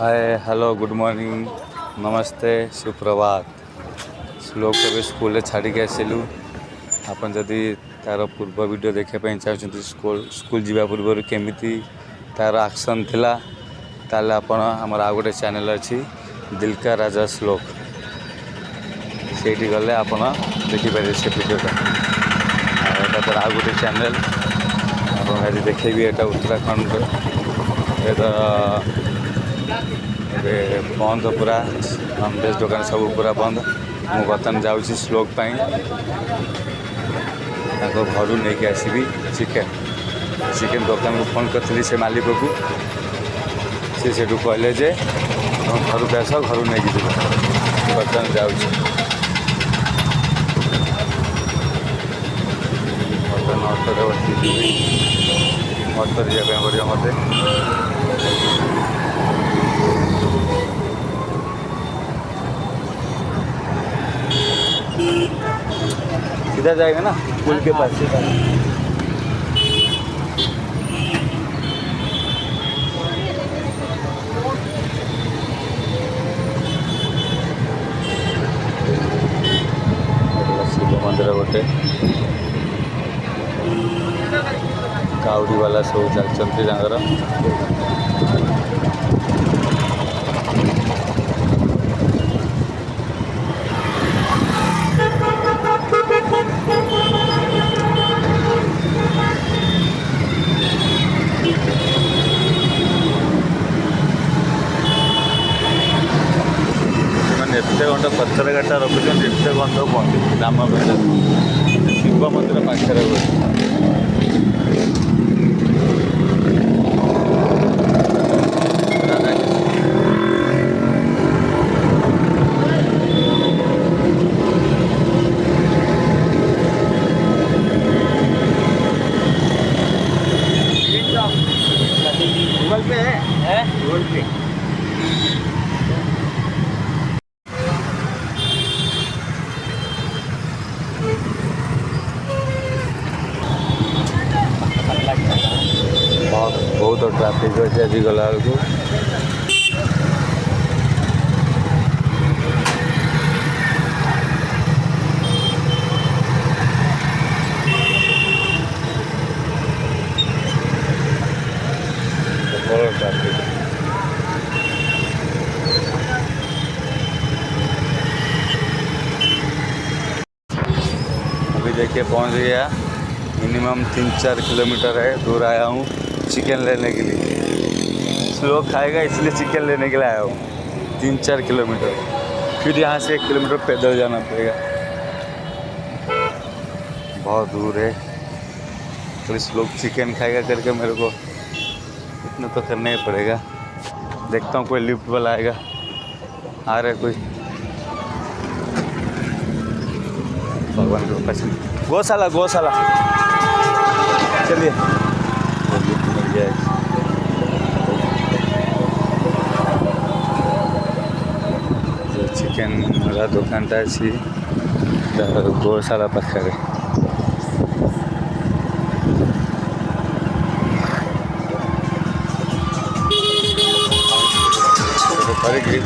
Hi hello good morning नमस्ते सुप्रभात श्लोक के स्कूल छाड़ी आसलु आपन जदि तार पूर्व वीडियो देखापी चाहते स्कूल जावा पूर्व केमी तार एक्शन थिला ताले आपण आमर आ गोटे चैनल अच्छी दिलका राजा श्लोक से गले आप देखिपारे से वीडियोटा तार आ गोटे चैनल आप देखेबी यहाँ उत्तराखंड बंद पूरा नॉनवेज दुकान सब पूरा बंद मु बर्तमान जाऊँगी श्लोक घर नहीं आसबि चिकेन दुकान को फोन करी से मालिक को से कहले जे घर को आस घर नहीं जीव बर्तमान जाऊँगी बर्तमान अटोरे बस अटो जावाई पड़ो मत सीधा जाएगा ना पुल के पास सीधा शिव मंदिर गोटे काउडी वाला सब चलते एते घंटा पत्थर गाटा रखुच्च एते गंध पहुँच राम शिव मंदिर पाखे गूगल पे है गूगल पे बहुत ट्राफिक अच्छे आज गला बेलू ट्राफिक अभी देखिए पहुंच गया मिनिमम 3-4 किलोमीटर है दूर आया हूँ चिकन लेने के लिए श्लोक खाएगा इसलिए चिकन लेने के लिए आया हूँ 3-4 किलोमीटर फिर यहाँ से 1 किलोमीटर पैदल जाना पड़ेगा बहुत दूर है तो श्लोक चिकन खाएगा करके मेरे को इतना तो करना ही पड़ेगा। देखता हूँ कोई लिफ्ट वाला आएगा आ रहा है कोई भगवान के पास गौशाला चलिए चिकेन वाला दुकानटा अच्छी गौशाला पाखे करेगी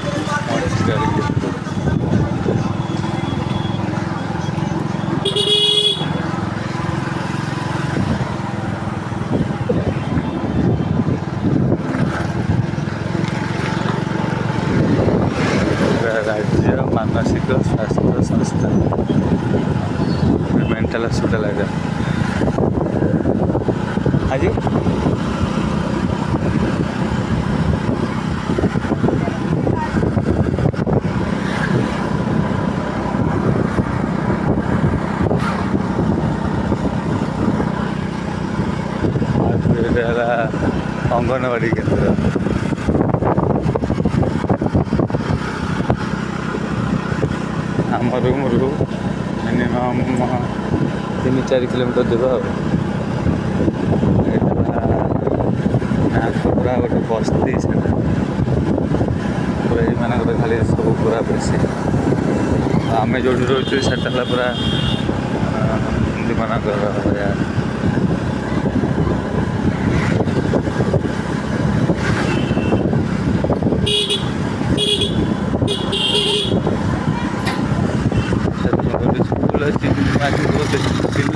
राज्य मानसिक स्वास्थ्य संस्था मेंटल हॉस्पिटल है हाँ जी अंगनवाड़ी केंद्र आम रूम रू मिनिमम 3-4 किलोमीटर दूर पूरा गोटे बस्ती से पूरा ये खाली सब पूरा बेसी आम जो रोचे से पूरा मानक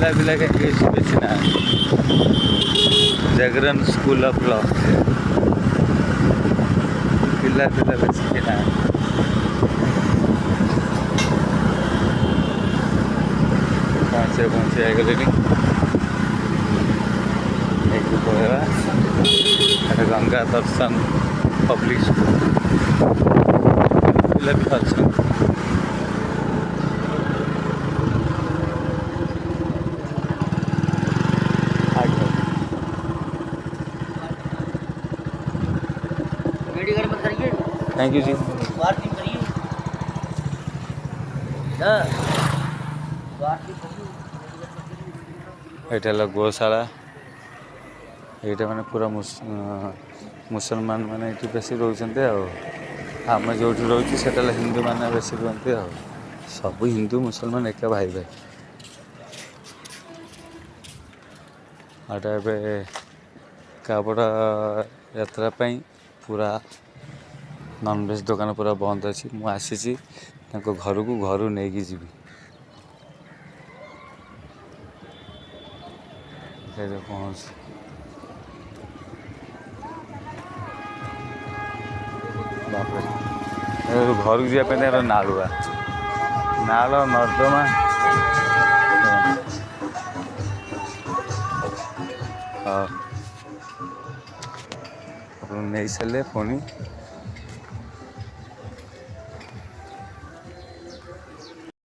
ପିଲା ପିଲା କାହିଁକି ବେଶୀ ନାହାନ୍ତି। ଜାଗରଣ ସ୍କୁଲ ଅଫ୍ ଲ ପିଲା ପିଲା ବେଶୀ ନାହାନ୍ତି। ପହଞ୍ଚି ହେଇଗଲେଣି। ଏଇଠୁ ପଳେଇବା ଏଠି ଗଙ୍ଗା ଦର୍ଶନ ପବ୍ଲିକ ସ୍କୁଲ ପିଲା ବି ଅଛନ୍ତି। थैंक यू जी। ଏଇଟା ହେଲା ଗୋଶାଳା। ଏଇଟା ମାନେ ପୁରା ମୁସଲମାନ ମାନେ ଏଠି ବେଶୀ ରହୁଛନ୍ତି ଆଉ। ଆମେ ଯେଉଁଠି ରହୁଛୁ ସେଟା ହେଲା ହିନ୍ଦୁମାନେ ବେଶୀ ରୁହନ୍ତି ଆଉ। ସବୁ ହିନ୍ଦୁ ମୁସଲମାନ ଏକା ଭାଇ ଭାଇ। ଏଇଟା ଏବେ କାପଡ଼ ଯାତ୍ରା ପାଇଁ ପୁରା ନନଭେଜ୍ ଦୋକାନ ପୁରା ବନ୍ଦ ଅଛି। ମୁଁ ଆସିଛି ତାଙ୍କ ଘରୁ ନେଇକି ଯିବି। ପହଞ୍ଚ ବାପରେ ଘରକୁ ଯିବା ପାଇଁ ତାଙ୍କର ନାଳୁଆ ନାଳ ନର୍ଦ୍ଦମା। ହଁ ଆପଣ ନେଇ ସାରିଲେ ପୁଣି